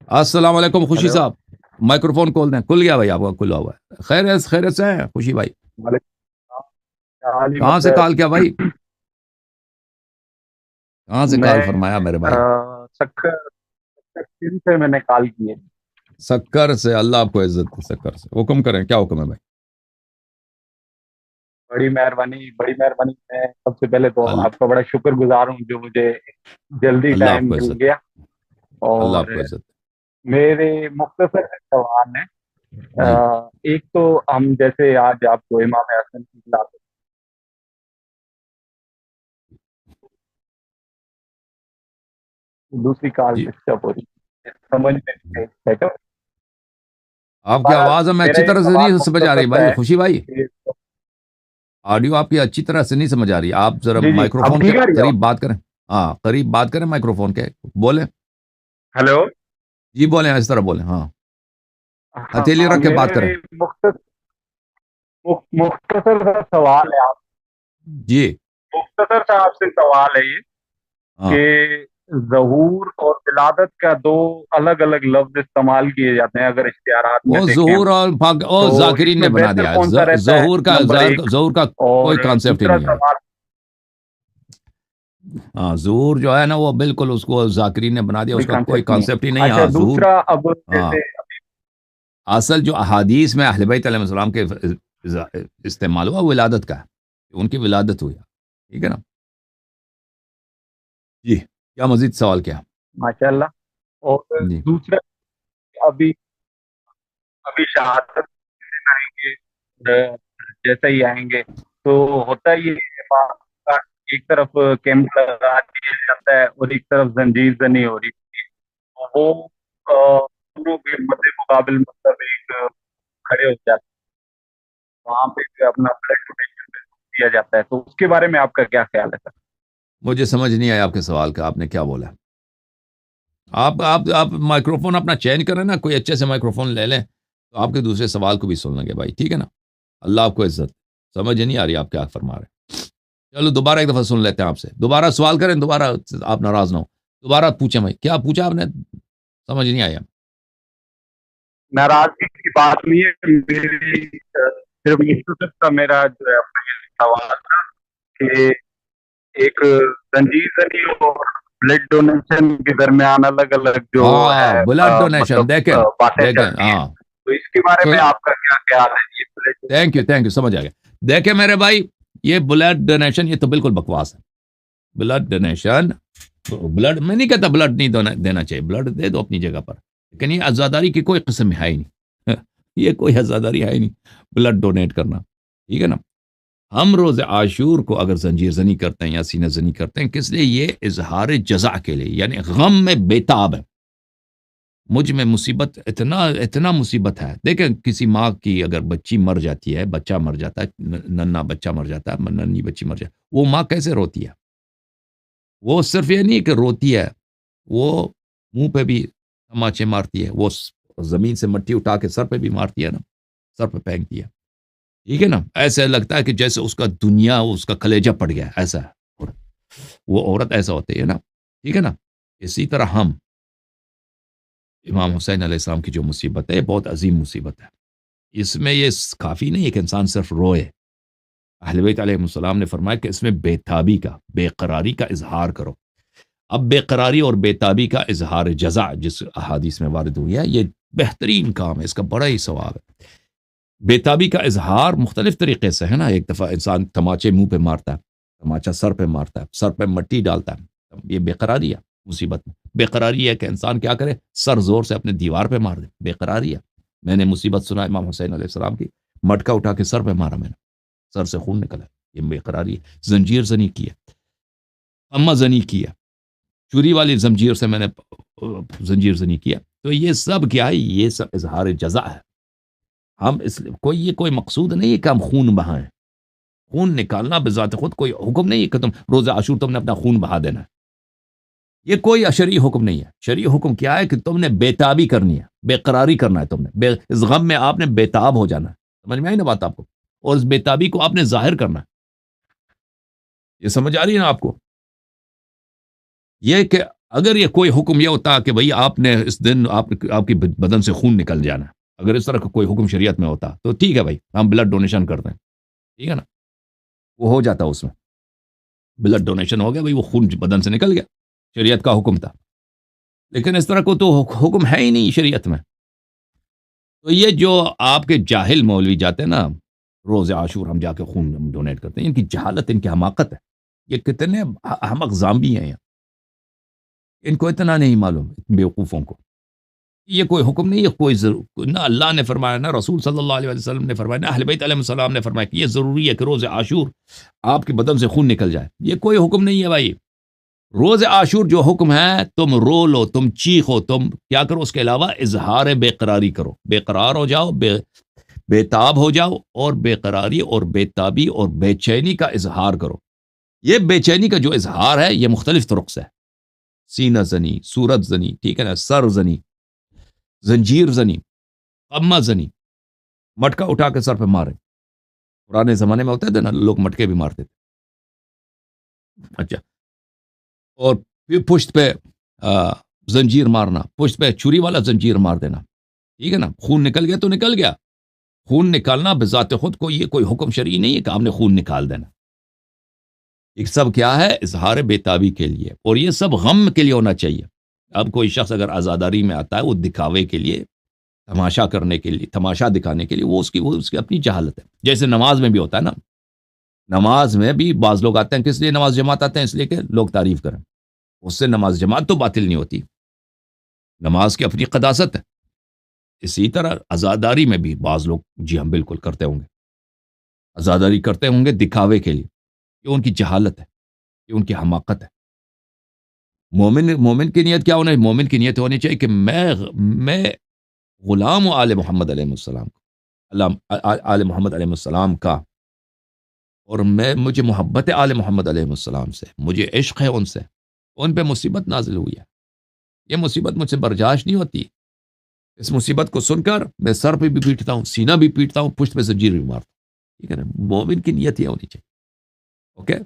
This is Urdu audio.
السلام علیکم خوشی ہیلو صاحب. مائکروفون کھول دیں. کھل گیا بھائی آپ کا کھلا ہوا ہے. خیریت سے ہیں خوشی بھائی؟ وعلیکم السلام. کیا حال ہے کہاں سے مطلب کال کیا بھائی؟ کہاں سے میں کال فرمایا میرے بھائی؟ سکر سکر سے میں نے کال کی ہے. سکر سے. اللہ آپ کو عزت دے. سکر سے حکم کریں. کیا حکم ہے بھائی؟ بڑی مہربانی. میں سب سے پہلے تو اللہ آپ کا بڑا شکر گزار ہوں جو مجھے جلدی اللہ آپ ٹائم کو مل عزت دے. گیا. اللہ اور آپ کو عزت دے. میرے مختصر سوال ہیں. جی ایک تو ہم جیسے آج آپ کو امام حسن کی کلاس دوسری کال جی. ڈسٹرب ہو رہی ہے سمجھ میں نہیں بیٹھو. آپ کی بہرحال آواز ہمیں میرا اچھی یہ طرح سے سوال نہیں سمجھ آ مختصر رہی سا بھائی ہے خوشی بھائی. کہ آڈیو آپ کی اچھی طرح سے نہیں سمجھ آ رہی. آپ ذرا جی اب مائکروفون کے ٹھیک آ رہی ہے. قریب بات کریں. ہاں قریب بات کریں مائکروفون کے. بولیں. ہیلو. جی بولیں. اس طرح بولیں. ہاں ہتھیلی ہاں رکھ کے بات کریں. میرے مختصر سا سوال ہے. جی. مختصر سا آپ سے سوال ہے یہ ہاں کہ ظہور اور ولادت کا دو الگ الگ لفظ استعمال کیے جاتے ہیں اگر اشتہارات میں وہ دیکھیں ہم ظہور اور تو اس ذاکرین نے میں بنا بہتر دیا کون سا ہے. رہتا ہے نمبر ایک. ظہور کا اور کوئی کانسیپٹ ہی دوسرا نہیں ہے. سوال. ہاں ظہور جو ہے نا وہ بالکل اس کو ذاکرین نے بنا دیا. اس کوئی کا کوئی کانسیپٹ نہیں کانسیپٹ ہی ہے. نہیں. اچھا ہاں ظہور. دوسرا اب ہاں جیسے اصل جو احادیث میں اہل بیت علیہ السلام کے استعمال ہوا ولادت کا ہے. ان کی ولادت ہوئی. ٹھیک ہے نا. جی. کیا مزید سوال کیا؟ ماشاء اللہ. اور جی. دوسرا ابھی ابھی شہادت آئیں گے جیسا ہی آئیں گے تو ہوتا یہ ایک طرف کیمپ لگا دیا جاتا ہے اور ایک طرف زنجیر زنی ہو رہی ہے. وہ دونوں کے مد مقابل مطلب ایک کھڑے ہو جاتے ہیں وہاں پہ جو اپنا بلڈ ڈونیشن دیا جاتا ہے تو اس کے بارے میں آپ کا کیا خیال ہے سر؟ مجھے سمجھ نہیں آیا آپ کے سوال کا. آپ نے کیا بولا؟ آپ مائکروفون اپنا چینج کریں نا. کوئی اچھے سے مائکروفون لے لیں تو آپ کے دوسرے سوال کو بھی سن لیں گے بھائی. ٹھیک ہے نا. اللہ آپ کو عزت. سمجھ نہیں آ رہی آپ کیا فرما رہے ہیں. چلو دوبارہ ایک دفعہ سن لیتے ہیں آپ سے. دوبارہ سوال کریں. دوبارہ آپ ناراض نہ ہو. دوبارہ پوچھیں بھائی. کیا پوچھا آپ نے؟ سمجھ نہیں آیا. ناراضگی کی بات نہیں ہے. میری صرف مختصر سا میرا جو ہے اپنا یہ سوال تھا کہ ایک زنجیر زنی اور بلڈ ڈونیشن کے درمیان الگ الگ جو ہے ہاں بلڈ ڈونیشن. مطلب دیکھیں باتیں چلتی ہیں ہاں. تو اس کے بارے میں آپ کا کیا خیال ہے یہ بلڈ تھینک ڈونیشن؟ یو سمجھ آ گیا. دیکھیں میرے بھائی یہ بلڈ ڈونیشن یہ تو بالکل بکواس ہے. بلڈ ڈونیشن بلڈ میں نہیں کہتا بلڈ نہیں دینا چاہیے. بلڈ دے دو اپنی جگہ پر. لیکن یہ عزاداری کی کوئی قسم ہے ہی نہیں. یہ کوئی عزاداری ہے ہی نہیں بلڈ ڈونیٹ کرنا. ٹھیک ہے نا. ہم روز عاشور کو اگر زنجیر زنی کرتے ہیں یا سینہ زنی کرتے ہیں کس لیے؟ یہ اظہار جزا کے لیے. یعنی غم میں بیتاب ہے. مجھ میں مصیبت اتنا مصیبت ہے. دیکھیں کسی ماں کی اگر بچی مر جاتی ہے بچہ مر جاتا ہے ننا بچہ مر جاتا ہے ننی بچی مر جاتی ہے وہ ماں کیسے روتی ہے؟ وہ صرف یہ نہیں کہ روتی ہے وہ منہ پہ بھی تماچے مارتی ہے. وہ زمین سے مٹی اٹھا کے سر پہ بھی مارتی ہے نا. سر پہ پھینکتی ہے. ٹھیک ہے نا. ایسے لگتا ہے کہ جیسے اس کا دنیا اس کا کلیجہ پڑ گیا. ایسا ہے وہ عورت ایسا ہوتی ہے نا. ٹھیک ہے نا. اسی طرح ہم امام حسین علیہ السلام کی جو مصیبت ہے بہت عظیم مصیبت ہے. اس میں یہ کافی نہیں ایک انسان صرف روئے. اہل بیت علیہ السلام نے فرمایا کہ اس میں بیتابی کا بے قراری کا اظہار کرو. اب بے قراری اور بیتابی کا اظہار جزا جس احادیث میں وارد ہوئی ہے یہ بہترین کام ہے. اس کا بڑا ہی ثواب ہے. بیتابی کا اظہار مختلف طریقے سے ہے نا. ایک دفعہ انسان تماچے منہ پہ مارتا ہے. تماچا سر پہ مارتا ہے. سر پہ مٹی ڈالتا ہے. یہ بے قراری ہے مصیبت میں. بے قراری ہے کہ انسان کیا کرے سر زور سے اپنے دیوار پہ مار دے. بے قراری ہے. میں نے مصیبت سنا امام حسین علیہ السلام کی. مٹکا اٹھا کے سر پہ مارا میں نے. سر سے خون نکلا. یہ بے قراری ہے. زنجیر زنی کی ہے. اما زنی کی ہے. چوری والی زنجیر سے میں نے زنجیر زنی کیا. تو یہ سب کیا ہے؟ یہ سب اظہار جزا ہے. ہم اس یہ کوئی مقصود نہیں ہے کہ ہم خون بہائیں. خون نکالنا بذات خود کوئی حکم نہیں ہے کہ تم روز عاشور تم نے اپنا خون بہا دینا ہے. یہ کوئی شرعی حکم نہیں ہے. شرعی حکم کیا ہے کہ تم نے بیتابی کرنی ہے. بے قراری کرنا ہے. تم نے اس غم میں آپ نے بیتاب ہو جانا ہے. سمجھ میں آئی نا بات آپ کو؟ اور اس بیتابی کو آپ نے ظاہر کرنا ہے. یہ سمجھ آ رہی ہے نا آپ کو؟ یہ کہ اگر یہ کوئی حکم یہ ہوتا کہ بھئی آپ نے اس دن آپ کی بدن سے خون نکل جانا، اگر اس طرح کا کوئی حکم شریعت میں ہوتا تو ٹھیک ہے بھائی، ہم بلڈ ڈونیشن کرتے ہیں، ٹھیک ہے نا، وہ ہو جاتا، اس میں بلڈ ڈونیشن ہو گیا بھائی، وہ خون بدن سے نکل گیا، شریعت کا حکم تھا. لیکن اس طرح کو تو حکم ہے ہی نہیں شریعت میں. تو یہ جو آپ کے جاہل مولوی جاتے ہیں نا، روز عاشور ہم جا کے خون ڈونیٹ کرتے ہیں، ان کی جہالت، ان کی حماقت ہے. یہ کتنے احمق زامبی ہیں، ان کو اتنا نہیں معلوم بیوقوفوں کو. یہ کوئی حکم نہیں ہے، نہ اللہ نے فرمایا، نہ رسول صلی اللہ علیہ وسلم نے فرمایا، نہ اہل بیت علیہ السلام نے فرمایا کہ یہ ضروری ہے کہ روز عاشور آپ کے بدن سے خون نکل جائے. یہ کوئی حکم نہیں ہے بھائی. روز عاشور جو حکم ہے، تم رو لو، تم چیخو، تم کیا کرو، اس کے علاوہ اظہار بے قراری کرو، بے قرار ہو جاؤ، بے تاب ہو جاؤ، اور بے قراری اور بے تابی اور بے چینی کا اظہار کرو. یہ بے چینی کا جو اظہار ہے یہ مختلف طرق سے ہے. سینہ زنی، صورت زنی، ٹھیک ہے نا، سر زنی، زنجیر زنی، قمہ زنی، مٹکا اٹھا کے سر پہ مارے. پرانے زمانے میں ہوتے تھے نا، لوگ مٹکے بھی مارتے تھے. اچھا، اور پھر پشت پہ زنجیر مارنا، پشت پہ چھری والا زنجیر مار دینا، ٹھیک ہے نا. خون نکل گیا تو نکل گیا. خون نکالنا بذات خود کو یہ کوئی حکم شرعی نہیں ہے کہ آپ نے خون نکال دینا. یہ سب کیا ہے، اظہار بے تابی کے لیے، اور یہ سب غم کے لیے ہونا چاہیے. اب کوئی شخص اگر عزاداری میں آتا ہے، وہ دکھاوے کے لیے، تماشا کرنے کے لیے، تماشا دکھانے کے لیے، وہ اس کی اپنی جہالت ہے. جیسے نماز میں بھی ہوتا ہے نا، نماز میں بھی بعض لوگ آتے ہیں، کس لیے نماز جماعت آتے ہیں؟ اس لیے کہ لوگ تعریف کریں. اس سے نماز جماعت تو باطل نہیں ہوتی، نماز کی اپنی قداست ہے. اسی طرح عزاداری میں بھی بعض لوگ، جی ہم بالکل کرتے ہوں گے، عزاداری کرتے ہوں گے دکھاوے کے لیے. یہ ان کی جہالت ہے، یہ ان کی حماقت ہے. مومن کی نیت کیا ہونا ہے؟ مومن کی نیت ہونی چاہیے کہ میں غلام ہوں آل محمد علیہ السلام کو، آل محمد علیہ السلام کا، اور مجھے محبت ہے آل محمد علیہ السلام سے، مجھے عشق ہے ان سے. ان پہ مصیبت نازل ہوئی ہے، یہ مصیبت مجھ سے برداشت نہیں ہوتی. اس مصیبت کو سن کر میں سر پہ بھی پیٹتا ہوں، سینہ بھی پیٹتا ہوں، پشت پہ زنجیر بھی مارتا ہوں. ٹھیک ہے نا، مومن کی نیت یہ ہونی چاہیے. اوکے.